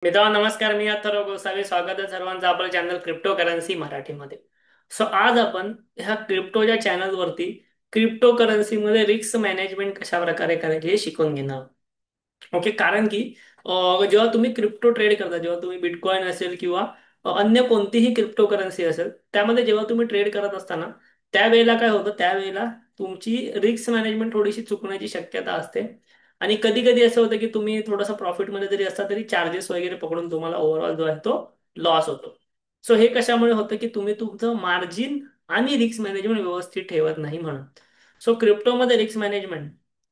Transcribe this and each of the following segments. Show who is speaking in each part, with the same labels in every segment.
Speaker 1: मित्रांनो नमस्कार. मी अथर्व गोसावी. स्वागत आहे सर्वांचं आपलं चॅनल क्रिप्टो करन्सी मराठीमध्ये. सो आज आपण ह्या क्रिप्टोच्या चॅनलवरती क्रिप्टो करन्सीमध्ये रिस्क मॅनेजमेंट कशा प्रकारे करायचे हे शिकून घेणार आहोत. ओके, कारण की जेव्हा तुम्ही क्रिप्टो ट्रेड करता, जेव्हा तुम्ही बिटकॉइन असेल किंवा अन्य कोणतीही क्रिप्टो करन्सी असेल, त्यामध्ये जेव्हा तुम्ही ट्रेड करत असताना त्यावेळेला काय होतं, त्यावेळेला तुमची रिस्क मॅनेजमेंट थोडीशी चुकण्याची शक्यता असते. आणि कधी कधी असं होतं की तुम्ही थोडासा प्रॉफिटमध्ये जरी असता तरी चार्जेस वगैरे पकडून तुम्हाला ओव्हरऑल जो आहे तो लॉस होतो. सो हे कशामुळे होतं की तुम्ही तुमचं मार्जिन आणि रिस्क मॅनेजमेंट व्यवस्थित ठेवत नाही म्हणून. सो क्रिप्टोमध्ये रिस्क मॅनेजमेंट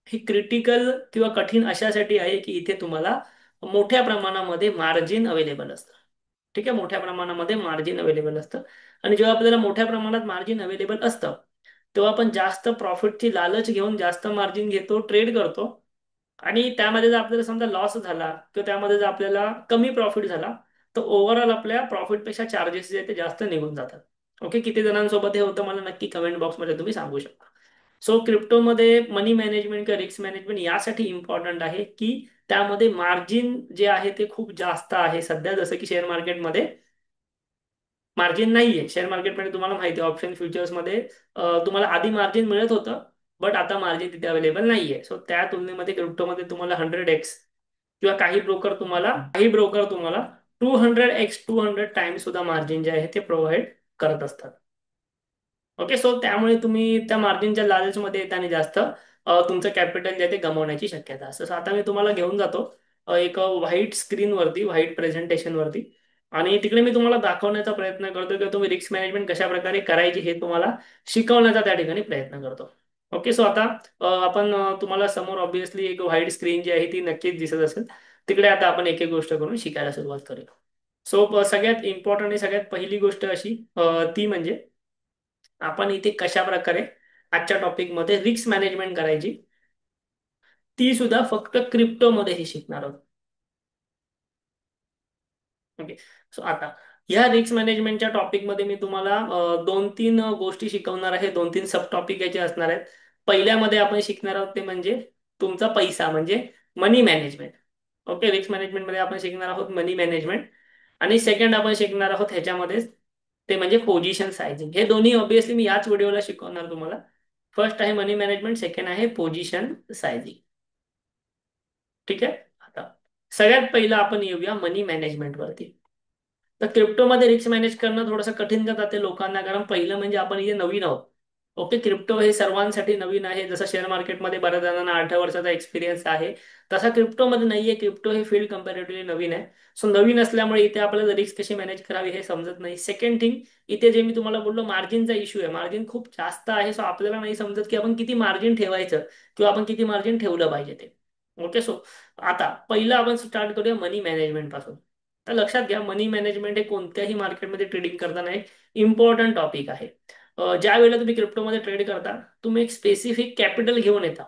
Speaker 1: ही क्रिटिकल किंवा कठीण अशासाठी आहे की इथे तुम्हाला मोठ्या प्रमाणामध्ये मार्जिन अवेलेबल असतं. ठीक आहे, मोठ्या प्रमाणामध्ये मार्जिन अवेलेबल असतं. आणि जेव्हा आपल्याला मोठ्या प्रमाणात मार्जिन अवेलेबल असतं तेव्हा आपण जास्त प्रॉफिटची लालच घेऊन जास्त मार्जिन घेतो, ट्रेड करतो. आणि त्यामध्ये जर आपल्याला समजा लॉस झाला किंवा त्यामध्ये जर आपल्याला कमी प्रॉफिट झाला तर ओव्हरऑल आपल्या प्रॉफिटपेक्षा चार्जेस जे आहेत ते जास्त निघून जातात. ओके, किती जणांसोबत हे होतं मला नक्की कमेंट बॉक्समध्ये तुम्ही सांगू शकता. सो क्रिप्टोमध्ये मनी मॅनेजमेंट किंवा रिस्क मॅनेजमेंट यासाठी इम्पॉर्टंट आहे की त्यामध्ये मार्जिन जे आहे ते खूप जास्त आहे सध्या. जसं की शेअर मार्केटमध्ये मार्जिन नाहीये. शेअर मार्केटमध्ये तुम्हाला माहिती आहे ऑप्शन फ्युचर्समध्ये तुम्हाला आधी मार्जिन मिळत होतं, बट आता मार्जिन तिथे अवेलेबल नाहीये. सो त्या तुलनेमध्ये क्रिप्टोमध्ये तुम्हाला 100x किंवा काही ब्रोकर तुम्हाला 200x 200 टाइम्स सुद्धा मार्जिन जे आहे ते प्रोव्हाइड करत असतात. ओके, सो त्यामुळे तुम्ही त्या मार्जिनच्या लालचमध्ये येताना जास्त तुमचं कॅपिटल जे आहे ते गमावण्याची शक्यता असते. So आता मी तुम्हाला घेऊन जातो एक व्हाईट स्क्रीनवरती, व्हाईट प्रेझेंटेशनवरती. आणि तिकडे मी तुम्हाला दाखवण्याचा प्रयत्न करतो की तुम्ही रिस्क मॅनेजमेंट कशा प्रकारे करायची हे तुम्हाला शिकवण्याचा त्या ठिकाणी प्रयत्न करतो. ओके, सो आता तुम्हाला समोर ऑब्विसली एक व्हाईट स्क्रीन जी आहे ती नक्कीच दिसत असेल. तिकडे आता आपण एक एक गोष्ट करून शिकायला सुरुवात करूया. सो सगळ्यात इम्पॉर्टंट आणि सगळ्यात पहिली गोष्ट अशी ती म्हणजे आपण इथे कशा प्रकारे आजच्या टॉपिकमध्ये रिस्क मॅनेजमेंट करायची ती सुद्धा फक्त क्रिप्टोमध्ये हे शिकणार आहोत. ओके, सो आता या रिस्क मॅनेजमेंटच्या टॉपिकमध्ये मी तुम्हाला दोन तीन गोष्टी शिकवणार आहे. दोन तीन सब टॉपिक याचे असणार आहेत. पहिल्यामध्ये आपण शिकणार आहोत ते म्हणजे तुमचा पैसा म्हणजे मनी मॅनेजमेंट. ओके, रिस्क मॅनेजमेंटमध्ये आपण शिकणार आहोत मनी मॅनेजमेंट. आणि सेकंड आपण शिकणार आहोत ह्याच्यामध्ये ते म्हणजे पोझिशन सायझिंग. हे दोन्ही ऑब्विसली मी याच व्हिडिओला शिकवणार तुम्हाला. फर्स्ट आहे मनी मॅनेजमेंट, सेकंड आहे पोझिशन सायझिंग. ठीक आहे, आता सगळ्यात पहिलं आपण येऊया मनी मॅनेजमेंट वरती. तर क्रिप्टोमध्ये रिस्क मॅनेज करणं थोडंसं कठीण जाते लोकांना, कारण पहिलं म्हणजे आपण इथे नवीन आहोत. ओके, क्रिप्टो हे सर्वांसाठी नवीन आहे. जसं शेअर मार्केटमध्ये बऱ्याच जणांना 8 वर्षाचा एक्सपिरियन्स आहे, तसा क्रिप्टोमध्ये नाहीये. क्रिप्टो हे फील्ड कम्पॅरेटिव्हली नवीन आहे. सो नवीन असल्यामुळे इथे आपल्याला रिस्क कशी मॅनेज करावी हे समजत नाही. सेकंड थिंग, इथे जे मी तुम्हाला बोललो मार्जिनचा इश्यू आहे. मार्जिन खूप जास्त आहे. सो आपल्याला नाही समजत की आपण किती मार्जिन ठेवायचं किंवा आपण किती मार्जिन ठेवलं पाहिजे ते. ओके, सो आता पहिलं आपण स्टार्ट करूया मनी मॅनेजमेंट पासून. तर लक्षात घ्या, मनी मॅनेजमेंट हे कोणत्याही मार्केटमध्ये ट्रेडिंग करताना एक इम्पॉर्टंट टॉपिक आहे. ज्या वेळेला तुम्ही क्रिप्टोमध्ये ट्रेड करता तुम्ही एक स्पेसिफिक कॅपिटल घेऊन येता.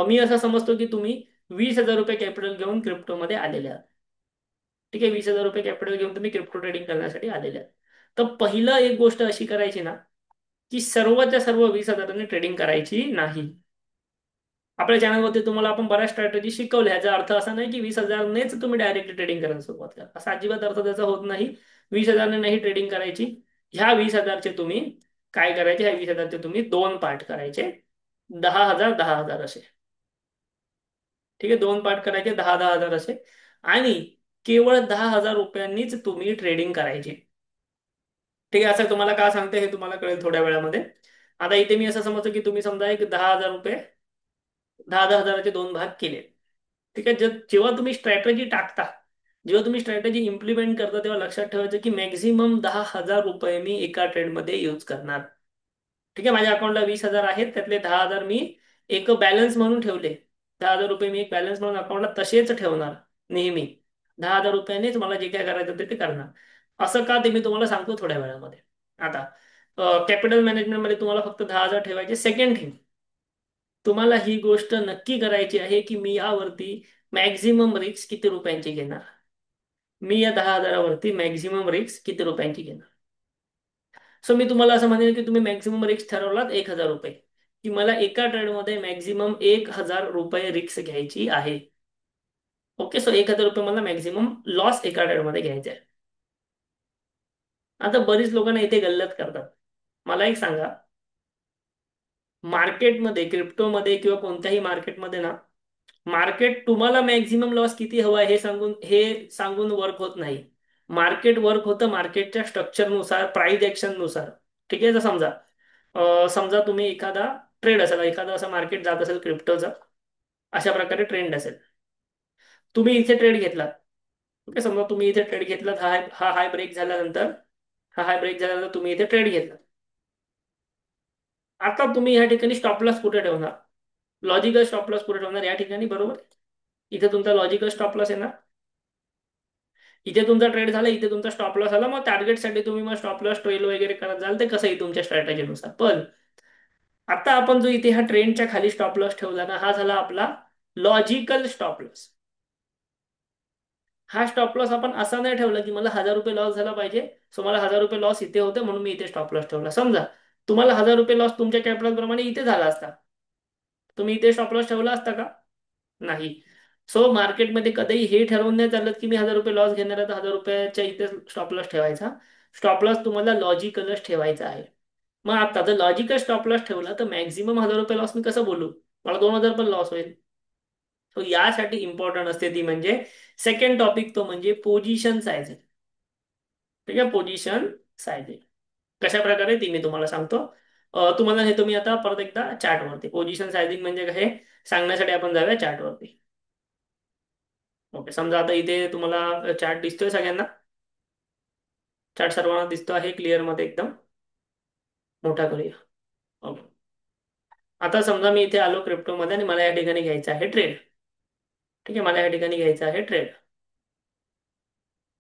Speaker 1: मी असं समजतो की तुम्ही 20,000 रुपये कॅपिटल घेऊन क्रिप्टोमध्ये आलेले आहात. ठीक आहे, 20,000 रुपये कॅपिटल घेऊन तुम्ही क्रिप्टो ट्रेडिंग करण्यासाठी आलेले आहात. तर पहिलं एक गोष्ट अशी करायची ना की सर्वच्या सर्व 20,000 ट्रेडिंग करायची नाही. आपल्या चॅनलवरती तुम्हाला आपण बऱ्याच स्ट्रॅटेजी शिकवल्या. ह्याचा अर्थ असा नाही की 20,000नेच तुम्ही डायरेक्टली ट्रेडिंग करायला सुरुवात करा, असा अजिबात अर्थ त्याचा होत नाही. 20,000ने नाही ट्रेडिंग करायची. ह्या 20,000चे तुम्ही काय करायचे, ह्या 20,000चे तुम्ही दोन पार्ट करायचे. 10,000 10,000 असे. ठीक आहे, दोन पार्ट करायचे 10,000 असे. आणि केवळ 10,000 रुपयांनीच तुम्ही ट्रेडिंग करायची. ठीक आहे, असं तुम्हाला का सांगते हे तुम्हाला कळेल थोड्या वेळामध्ये. आता इथे मी असं समजतो की तुम्ही समजा एक 10,000 रुपये 10,000 10,000चे दोन भाग केले. ठीक आहे, जेव्हा तुम्ही स्ट्रॅटेजी टाकता, जेव्हा तुम्ही स्ट्रॅटेजी इम्प्लिमेंट करता तेव्हा लक्षात ठेवायचं की मॅक्झिमम 10,000 रुपये मी एका ट्रेडमध्ये यूज करणार. ठीक आहे, माझ्या अकाउंटला 20,000 आहेत, त्यातले 10,000 मी एक बॅलन्स म्हणून ठेवले. 10,000 रुपये मी एक बॅलन्स म्हणून अकाउंटला तसेच ठेवणार नेहमी. 10,000 रुपयानेच मला जे काय करायचं ते ते करणार. असं का ते मी तुम्हाला सांगतो थोड्या वेळामध्ये. आता कॅपिटल मॅनेजमेंटमध्ये तुम्हाला फक्त 10,000 ठेवायचे. सेकंड थिंग, तुम्हाला ही गोष्ट नक्की करायची आहे की मी यावरती मॅक्झिमम रिस्क किती रुपयांची घेणार. मी या 10,000वरती मॅक्झिमम रिस्क किती रुपयांची घेणार. सो मी तुम्हाला असं म्हणेन की तुम्ही मॅक्झिमम रिस्क ठरवलात 1,000 रुपये, की मला एका ट्रेडमध्ये मॅक्झिमम 1,000 रुपये रिस्क घ्यायची आहे. ओके, सो 1,000 रुपये मला मॅक्झिमम लॉस एका ट्रेडमध्ये घ्यायचा आहे. आता बरीच लोकांना इथे गल्लत करतात. मला एक सांगा, मार्केटमध्ये, क्रिप्टोमध्ये किंवा कोणत्याही मार्केटमध्ये ना, मार्केट तुम्हाला मॅक्झिमम लॉस किती हवा आहे हे सांगून वर्क होत नाही. मार्केट वर्क होतं मार्केटच्या स्ट्रक्चरनुसार, प्राइस नुसार. ठीक आहे, तर समजा तुम्ही एखादा ट्रेड असेल, एखादा असं मार्केट जात असेल क्रिप्टोचं, अशा प्रकारे ट्रेंड असेल. तुम्ही इथे ट्रेड घेतलात. ओके, समजा तुम्ही इथे ट्रेड घेतलात, हा हाय ब्रेक झाल्यानंतर, तुम्ही इथे ट्रेड घेतला. आता तुम्ही या ठिकाणी स्टॉप लॉस कुठे ठेवणार? लॉजिकल स्टॉप लॉस कुठे ठेवणार या ठिकाणी, बरोबर? इथे तुमचा लॉजिकल स्टॉप लॉस आहे ना. इथे तुमचा ट्रेड झाला, इथे तुमचा स्टॉप लॉस आला, मग टार्गेटसाठी तुम्ही मग स्टॉप लॉस ट्रेल वगैरे करत जाल, ते कसंही तुमच्या स्ट्रॅटेजीनुसार. पण आता आपण जो इथे ह्या ट्रेंडच्या खाली स्टॉप लॉस ठेवला ना, हा झाला आपला लॉजिकल स्टॉप लॉस. हा स्टॉप लॉस आपण असा नाही ठेवला की मला 1,000 रुपये लॉस झाला पाहिजे, सो मला 1,000 रुपये लॉस इथे होते म्हणून मी इथे स्टॉप लॉस ठेवला. समजा तुम्हाला 1,000 रुपये लॉस तुमच्या कॅपिटल प्रमाणे इथे झाला असता, तुम्ही इथे स्टॉप लॉस ठेवला असता का? नाही. सो मार्केटमध्ये कधीही हे ठरवून नाही चालत की मी 1,000 रुपये लॉस घेणार आहे तर 1,000 रुपयाच्या इथे स्टॉप लॉस ठेवायचा. स्टॉप लॉस तुम्हाला लॉजिकलच ठेवायचा आहे. मग आता जर लॉजिकल स्टॉप लॉस ठेवला तर मॅक्झिमम 1,000 रुपये लॉस मी कसं बोलू? मला 2,000 पण लॉस होईल. सो यासाठी इम्पॉर्टंट असते ती म्हणजे सेकंड टॉपिक, तो म्हणजे पोझिशन सायझिंग. ठीक आहे, पोझिशन सायझिंग कशा प्रकारे ती मी तुम्हाला सांगतो. तुम्हाला हे तुम्ही आता परत एकदा चार्टवरती, पोझिशन सायझिंग म्हणजे काय हे सांगण्यासाठी आपण जाऊया चार्टवरती. ओके, समजा आता इथे तुम्हाला चार्ट दिसतोय सगळ्यांना. चार्ट सर्वांना दिसतो आहे क्लिअर मध्ये एकदम. मोठा करूया. ओके, आता समजा मी इथे आलो क्रिप्टोमध्ये आणि मला या ठिकाणी घ्यायचा आहे ट्रेड. ठीक आहे, मला या ठिकाणी घ्यायचा आहे ट्रेड.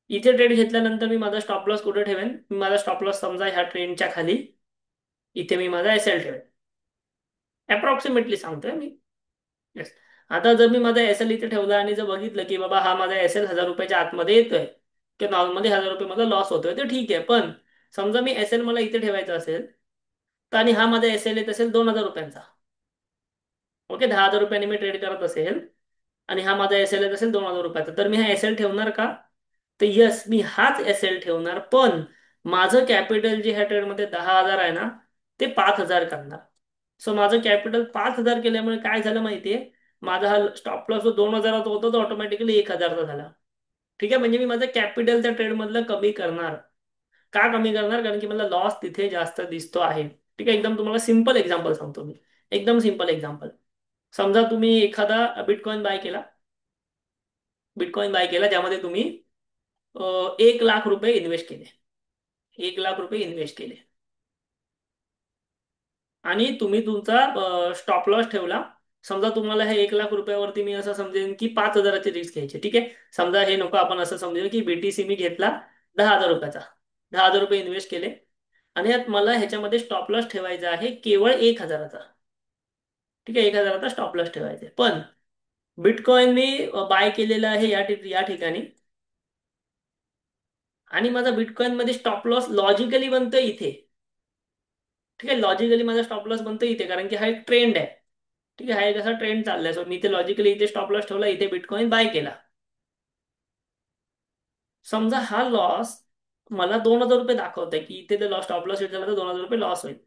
Speaker 1: इथे ट्रेड घेतल्यानंतर मी माझा स्टॉप लॉस कुठे ठेवेन? मी माझा स्टॉप लॉस समजा ह्या ट्रेंडच्या खाली इथे मी माझा एसएल ठेवेन. अप्रॉक्सिमेटली सांगतोय मी. येस. आता जर मी माझा एसएल इथे ठेवला आणि जर बघितलं की बाबा हा माझा एसएल 1,000 रुपयाच्या आतमध्ये येतोय किंवा नॉर्मली 1,000 रुपये माझा लॉस होतोय, तर ठीक आहे. पण समजा मी एसएल मला इथे ठेवायचा असेल तर, आणि हा माझा एसएल येत असेल 2,000 रुपयांचा. ओके, 10,000 रुपयांनी मी ट्रेड करत असेल आणि हा माझा एसएल येत असेल 2,000 रुपयाचा, तर मी हा एसएल ठेवणार का? तर यस, मी हाच एसएल ठेवणार. पण माझं कॅपिटल जे ह्या ट्रेडमध्ये 10,000 आहे ना, ते 5,000 करणार. सो माझं कॅपिटल 5,000 केल्यामुळे काय झालं माहितीये, माझा हा स्टॉप लॉस जो 2,000चा होता तो ऑटोमॅटिकली 1,000चा झाला. ठीक आहे, म्हणजे मी माझं कॅपिटल त्या ट्रेड मधलं कमी करणार. का कमी करणार? कारण की मला लॉस तिथे जास्त दिसतो आहे. ठीक आहे, एकदम तुम्हाला सिंपल एक्झाम्पल सांगतो मी. एकदम सिंपल एक्झाम्पल. समजा तुम्ही एखादा बिटकॉइन बाय केला. बिटकॉइन बाय केला ज्यामध्ये तुम्ही 1,00,000 रुपये इन्व्हेस्ट केले. 1,00,000 रुपये इन्व्हेस्ट केले आणि तुम्ही तुमचा स्टॉप लॉस ठेवला. समजा तुम्हाला हे 1,00,000 रुपयावरती मी असं समजेन की 5,000ची रिस्क घ्यायची. ठीक आहे, समजा हे नको, आपण असं समजूया की बीटीसी मी घेतला 10,000 रुपयाचा. 10,000 रुपये इन्व्हेस्ट केले आणि यात मला ह्याच्यामध्ये स्टॉप लॉस ठेवायचा आहे केवळ 1,000चा. ठीक आहे, 1,000चा स्टॉप लॉस ठेवायचा आहे. पण बिटकॉइन मी बाय केलेला आहे या ठिकाणी, आणि माझा बिटकॉइन मध्ये स्टॉप लॉस लॉजिकली बनतोय इथे. ठीक आहे, लॉजिकली माझा स्टॉप लॉस बनतोय इथे कारण की हा एक ट्रेंड आहे. ठीक आहे, हा एक असा ट्रेंड चाललाय. सो मी इथे लॉजिकली इथे स्टॉप लॉस ठेवला, इथे बिटकॉइन बाय केला. समजा हा लॉस मला 2,000 रुपये दाखवतोय की इथे लॉस, स्टॉप लॉस हिट झाला तर 2,000 रुपये लॉस होईल.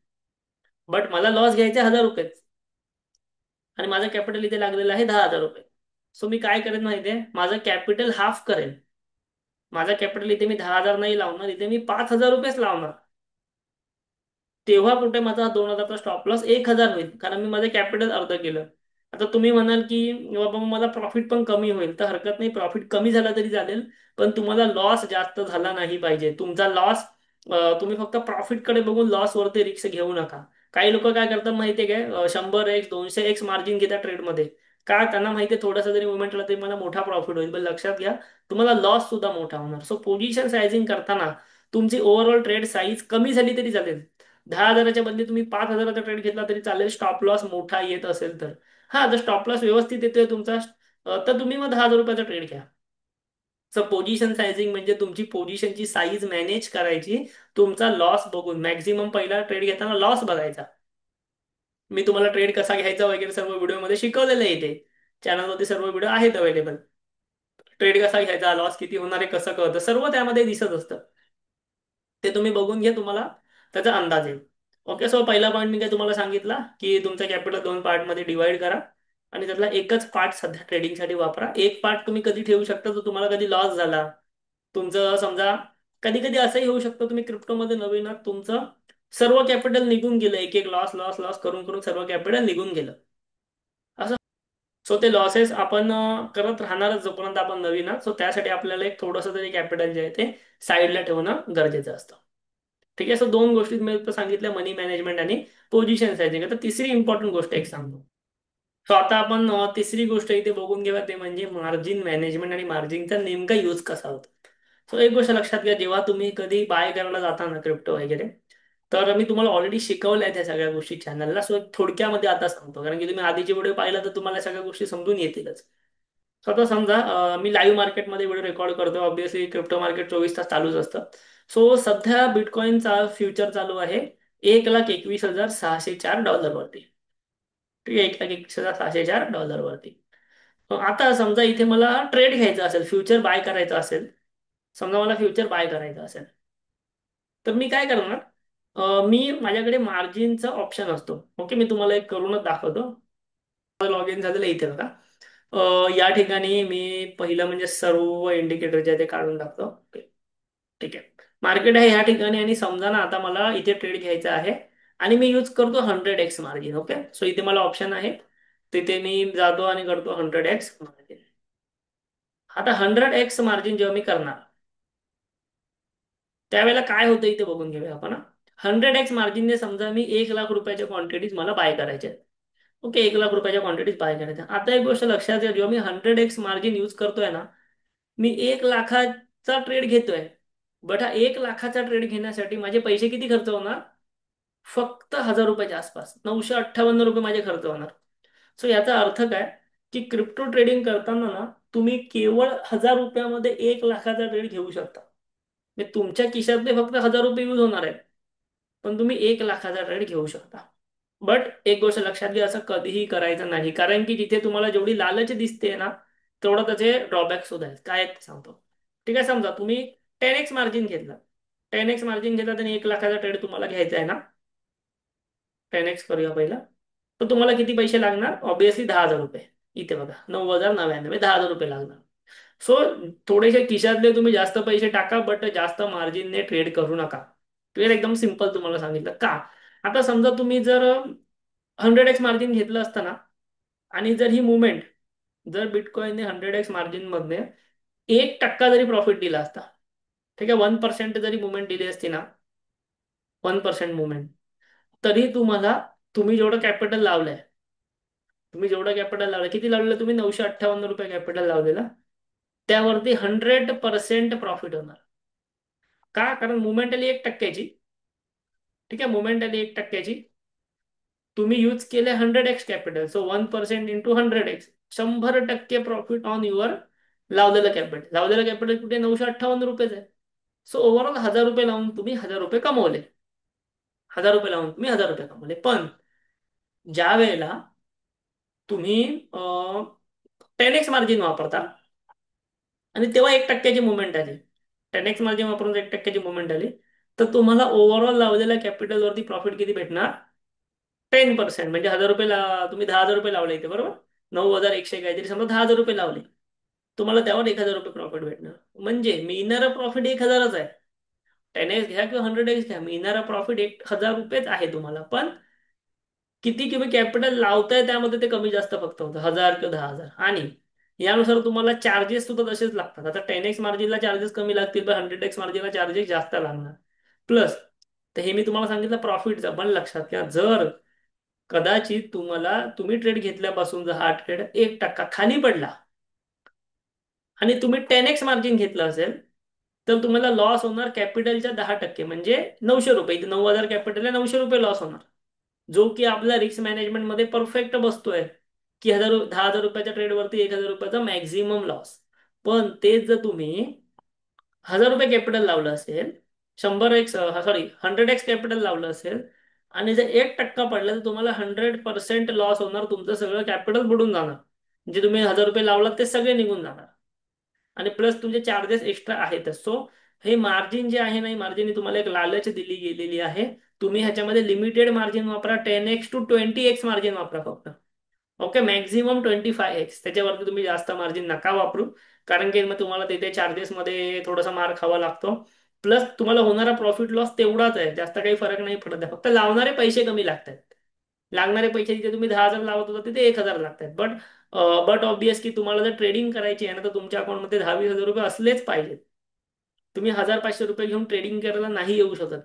Speaker 1: बट मला लॉस घ्यायचे 1,000 रुपये आणि माझं कॅपिटल इथे लागलेलं आहे 10,000 रुपये. सो मी काय करेन माहितीये, माझं कॅपिटल हाफ करेन. माझा कॅपिटल इथे मी 10,000 नाही लावणार, इथे मी 5,000 रुपयेच लावणार. तेव्हा कुठे माझा 2,000चा स्टॉप लॉस 1,000 होईल, कारण मी माझं कॅपिटल अर्ध केलं. आता तुम्ही म्हणाल की बाबा मग मला प्रॉफिट पण कमी होईल, तर हरकत नाही, प्रॉफिट कमी झाला तरी चालेल. पण तुम्हाला लॉस जास्त झाला नाही पाहिजे. तुमचा लॉस, तुम्ही फक्त प्रॉफिटकडे बघून लॉस वरती रिस्क घेऊ नका. काही लोक काय करतात माहितीये काय, 100x 200x मार्जिन घेतात ट्रेडमध्ये. का? त्यांना माहितीये थोडासा जरी मुवमेंट आला तरी मला मोठा प्रॉफिट होईल. पण लक्षात घ्या, तुम्हाला लॉस सुद्धा मोठा होणार. सो पोझिशन सायझिंग करताना तुमची ओव्हरऑल ट्रेड साईज कमी झाली तरी चालेल. 10,000च्या बदली तुम्ही 5,000चा ट्रेड घेतला तरी चालेल, स्टॉप लॉस मोठा येत असेल तर. हा, जर स्टॉप लॉस व्यवस्थित येतोय तुमचा, तर तुम्ही मग 10,000 रुपयाचा ट्रेड घ्या. सो पोझिशन सायझिंग म्हणजे तुमची पोझिशनची साईज मॅनेज करायची. तुमचा लॉस बघून, मॅक्झिमम पहिला ट्रेड घेताना लॉस बघायचा. मी तुम्हाला ट्रेड कसा घ्यायचा वगैरे सर्व व्हिडिओमध्ये शिकवलेलं आहे. इथे चॅनलवरती सर्व व्हिडिओ आहेत अवेलेबल. ट्रेड कसा घ्यायचा, लॉस किती होणार आहे कसं कळतं, सर्व त्यामध्ये दिसत असतं. ते तुम्ही बघून घ्या, तुम्हाला त्याचा अंदाज येईल. ओके, सो पहिला पॉईंट मी काय तुम्हाला सांगितला की तुमचं कॅपिटल दोन पार्टमध्ये डिवाइड करा आणि त्यातला एकच पार्ट सध्या ट्रेडिंगसाठी वापरा. एक पार्ट तुम्ही कधी ठेवू शकता, तर तुम्हाला कधी लॉस झाला, तुमचं समजा, कधी कधी असंही होऊ शकतं तुम्ही क्रिप्टोमध्ये नवीन आहात, तुमचं सर्व कॅपिटल निघून गेलं, एक एक लॉस लॉस लॉस करून करून सर्व कॅपिटल निघून गेलं असं. सो ते लॉसेस आपण करत राहणारच जोपर्यंत आपण नवीन आहात. सो त्यासाठी आपल्याला एक थोडंसं तरी कॅपिटल जे आहे ते साईडला ठेवणं गरजेचं असतं. ठीक आहे, सो दोन गोष्टी मी आता सांगितल्या, मनी मॅनेजमेंट आणि पोझिशन सायझिंग. आता तिसरी इम्पॉर्टंट गोष्ट एक सांगतो. सो आता आपण तिसरी गोष्ट इथे बघून घेऊया, ते म्हणजे मार्जिन मॅनेजमेंट आणि मार्जिनचा नेमका यूज कसा होतो. सो एक गोष्ट लक्षात घ्या, जेव्हा तुम्ही कधी बाय करायला जाता ना क्रिप्टो वगैरे, तर मी तुम्हाला ऑलरेडी शिकवल्या आहेत त्या सगळ्या गोष्टी चॅनलला. सो थोडक्यामध्ये आता सांगतो, कारण की तुम्ही आधीचे व्हिडिओ पाहिला तर तुम्हाला सगळ्या गोष्टी समजून येतीलच. सो आता समजा मी लाईव्ह मार्केटमध्ये व्हिडिओ रेकॉर्ड करतो, ऑब्व्हियसली क्रिप्टो मार्केट 24 तास चालूच असतं. सो सध्या बिटकॉईनचा फ्युचर चालू आहे 1,21,604 डॉलरवरती. ठीक आहे, 1,21,604 डॉलरवरती. आता समजा इथे मला ट्रेड घ्यायचा असेल, फ्युचर बाय करायचं असेल, समजा मला फ्युचर बाय करायचं असेल, तर मी काय करणार, मी माझ्याकडे मार्जिनचा ऑप्शन असतो. ओके, मी तुम्हाला एक करूनच दाखवतो. लॉग इन झालेलं आहे इथे बघा. या ठिकाणी मी पहिलं म्हणजे सर्व इंडिकेटर जे आहे ते काढून टाकतो. ओके, ठीक आहे. मार्केट आहे ह्या ठिकाणी आणि समजा ना आता मला इथे ट्रेड घ्यायचा आहे आणि मी यूज करतो 100x मार्जिन. ओके, सो इथे मला ऑप्शन आहे, तिथे मी जातो आणि करतो 100x मार्जिन. आता 100x मार्जिन जेव्हा मी करणार, त्यावेळेला काय होतं इथे बघून घेऊया आपण. 100x मार्जिनने समजा मी 1,00,000 रुपयाच्या क्वांटिटीज मला बाय करायच्या आहेत. ओके, 1,00,000 रुपयाच्या क्वांटिटीज बाय करायच्या. आता एक गोष्ट लक्षात घ्या, जेव्हा मी 100x मार्जिन यूज करतोय ना, मी 1,00,000चा ट्रेड घेतोय. बट हा 1,00,000चा ट्रेड घेण्यासाठी माझे पैसे किती खर्च होणार? फक्त 1,000 रुपयाच्या आसपास, 958 रुपये माझे खर्च होणार. सो याचा अर्थ काय, की क्रिप्टो ट्रेडिंग करताना ना, तुम्ही केवळ 1,000 रुपयामध्ये 1,00,000चा ट्रेड घेऊ शकता. म्हणजे तुमच्या खिशातले फक्त 1,000 रुपये यूज होणार आहेत, पण तुम्ही 1,00,000चा ट्रेड घेऊ शकता. बट एक गोष्ट लक्षात घ्या, असं कधीही करायचं नाही, कारण की जिथे तुम्हाला जेवढी लालच दिसते ना, तेवढं त्याचे ड्रॉबॅक सुद्धा आहेत. काय आहेत ते सांगतो. ठीक आहे, समजा तुम्ही 10x मार्जिन घेतला, 10x मार्जिन घेतला आणि 1,00,000चा ट्रेड तुम्हाला घ्यायचा आहे ना, 10x करूया पहिला. तर तुम्हाला किती पैसे लागणार? ऑब्विसली 10,000 रुपये. इथे बघा, 9,099, 10,000 रुपये लागणार. सो थोडेसे खिशातले तुम्ही जास्त पैसे टाका, बट जास्त मार्जिनने ट्रेड करू नका. ट्रेड एकदम सिंपल तुम्हाला सांगितलं का. आता समजा तुम्ही जर 100x मार्जिन घेतलं असतं ना, आणि जर ही मुवमेंट, जर बिटकॉईनने 100x मार्जिन मधने 1% जरी प्रॉफिट दिला असता, ठीक आहे, 1% जरी मुवमेंट दिली असती ना, 1% मुवमेंट, तरी तुम्हाला, तुम्ही जेवढं कॅपिटल लावलंय, तुम्ही जेवढं कॅपिटल लावलं, किती लावलेलं तुम्ही? 958 रुपये कॅपिटल लावलेलं, त्यावरती 100% प्रॉफिट होणार. का? कारण मुवमेंट आली 1%ची. ठीक आहे, मुवमेंट आली 1%ची, तुम्ही यूज केले 100x capital, so 1% into 100x, 100% profit on your लावलेलं कॅपिटल. लावलेलं कॅपिटल कुठे? 958 रुपयेच आहे. सो ओव्हरऑल 1,000 रुपये लावून तुम्ही 1,000 रुपये कमवले. 1,000 रुपये लावून तुम्ही 1,000 रुपये कमवले. पण ज्या वेळेला तुम्ही 10x मार्जिन वापरता आणि तेव्हा 1%ची मुवमेंट आली, 10x मार्जिन वापरून 1%ची मुवमेंट आली, तर तुम्हाला ओव्हरऑल लावलेल्या कॅपिटलवरती प्रॉफिट किती भेटणार? 10%. म्हणजे 1,000 रुपये तुम्ही 10,000 रुपये लावले इथे, बरोबर? 9,100 काहीतरी, समजा 10,000 रुपये लावले, तुम्हाला त्यावर 1,000 रुपये प्रॉफिट भेटणार. म्हणजे मिळणारं प्रॉफिट 1,000च आहे. 10x घ्या किंवा 100x घ्या, मिळणारा प्रॉफिट 1,000 रुपयेच आहे तुम्हाला. पण किती तुम्ही कॅपिटल लावताय त्यामध्ये ते कमी जास्त फक्त होतं, 1,000 किंवा 10,000. आणि यानुसार तुम्हाला चार्जेस सुद्धा तसेच लागतात. आता 10x मार्जिनला चार्जेस कमी लागतील, पण 100x मार्जिनला चार्जेस जास्त लागणार. प्लस, तर हे मी तुम्हाला सांगितलं प्रॉफिटचं, पण लक्षात घ्या, जर कदाचित तुम्ही ट्रेड घेतल्यापासून जर हा ट्रेड 1% खाली पडला आणि तुम्ही 10x मार्जिन घेतलं असेल, तर तुम्हाला लॉस होणार कॅपिटलच्या 10%, म्हणजे 900 रुपये. इथे 9,000 कॅपिटल आहे, 900 रुपये लॉस होणार. जो की आपल्या रिस्क मॅनेजमेंट मध्ये परफेक्ट बसतोय, की 10,000 रुपयाच्या ट्रेडवरती 1,000 रुपयाचा मॅक्झिमम लॉस. पण तेच जर तुम्ही 1,000 रुपये कॅपिटल लावलं असेल, 100x, सॉरी 100x कॅपिटल लावलं असेल, आणि जर 1% पडलं, तर तुम्हाला 100% लॉस होणार. तुमचं सगळं कॅपिटल बुडून जाणार. म्हणजे तुम्ही 1,000 रुपये लावलात ते सगळे निघून जाणार. आणि प्लस तुमचे चार्जेस एक्स्ट्रा आहेतच. सो हे मार्जिन जे आहे ना, मार्जिन तुम्हाला एक लालच दिली गेलेली आहे. तुम्ही ह्याच्यामध्ये लिमिटेड मार्जिन वापरा, 10x to 20x मार्जिन वापरा फक्त. ओके, मॅक्झिमम 25x, त्याच्यावरती तुम्ही जास्त मार्जिन नका वापरू. कारण की मग तुम्हाला तिथे चार्जेसमध्ये थोडासा मार खावा लागतो. प्लस तुम्हाला होणारा प्रॉफिट लॉस तेवढाच आहे, जास्त काही फरक नाही पडत आहे. फक्त लावणारे पैसे कमी लागतात. लागणारे पैसे जिथे तुम्ही 10,000 लावत होता तिथे 1,000 लागतात. बट ऑब्विस की तुम्हाला जर ट्रेडिंग करायची आहे ना, तर तुमच्या अकाउंटमध्ये 10-20 हजार रुपये असलेच पाहिजेत. तुम्ही 1,000-500 रुपये घेऊन ट्रेडिंग करायला नाही येऊ शकत.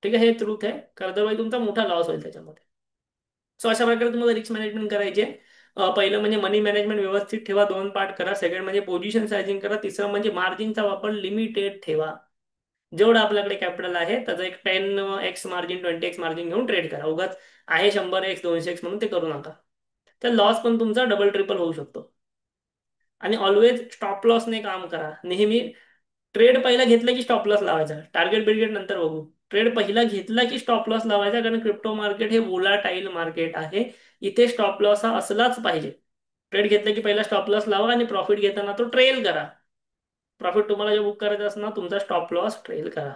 Speaker 1: ठीक आहे, हे ट्रूथ आहे. कारण अदरवाईज तुमचा मोठा लॉस होईल त्याच्यामध्ये. सो अशा प्रकारे तुम्हाला रिस्क मॅनेजमेंट करायचे. पहिलं म्हणजे मनी मॅनेजमेंट व्यवस्थित ठेवा, 2 पार्ट करा. सेकंड म्हणजे पोझिशन सायझिंग करा. तिसरं म्हणजे मार्जिनचा वापर लिमिटेड ठेवा. जेवढं आपल्याकडे कॅपिटल आहे त्याचं एक 10x मार्जिन, 20x मार्जिन घेऊन ट्रेड करा. उगाच आहे 100x 200x म्हणून ते करू नका. तर लॉस पण तुमचा डबल ट्रिपल होऊ शकतो. आणि ऑलवेज स्टॉप लॉसने काम करा नेहमी. ट्रेड पहिला घेतला की स्टॉप लॉस लावायचा, टार्गेट बिर्गेट नंतर बघू. ट्रेड पहिला घेतला की स्टॉप लॉस लावायचा, कारण क्रिप्टो मार्केट हे वोलाटाईल मार्केट आहे. इथे स्टॉप लॉस हा असलाच पाहिजे. ट्रेड घेतला की पहिला स्टॉप लॉस लावा आणि प्रॉफिट घेताना तो ट्रेल करा. प्रॉफिट तुम्हाला जे बुक करायचं असणार तुमचा स्टॉप लॉस ट्रेल करा.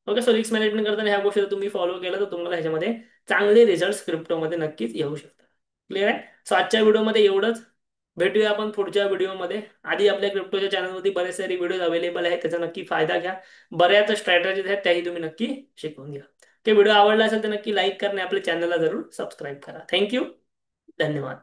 Speaker 1: ओके, सो रिस्क मॅनेजमेंट करताना ह्या गोष्टी जर तुम्ही फॉलो केलं तर तुम्हाला ह्याच्यामध्ये चांगले रिझल्ट क्रिप्टोमध्ये नक्कीच येऊ शकतात. क्लिअर आहे. सो आजच्या व्हिडिओमध्ये एवढंच. भेटूया आपण पुढच्या व्हिडिओमध्ये. आधी आपल्या क्रिप्टोच्या चॅनलवरती बरेच सारे व्हिडिओ अवेलेबल आहेत, त्याचा नक्की फायदा घ्या. बऱ्याच स्ट्रॅटेजीज आहेत त्याही तुम्ही नक्की शिकून घ्या. ते व्हिडिओ आवडला असेल तर नक्की लाईक करा आणि आपल्या चॅनलला जरूर सबस्क्राईब करा. थँक्यू. धन्यवाद.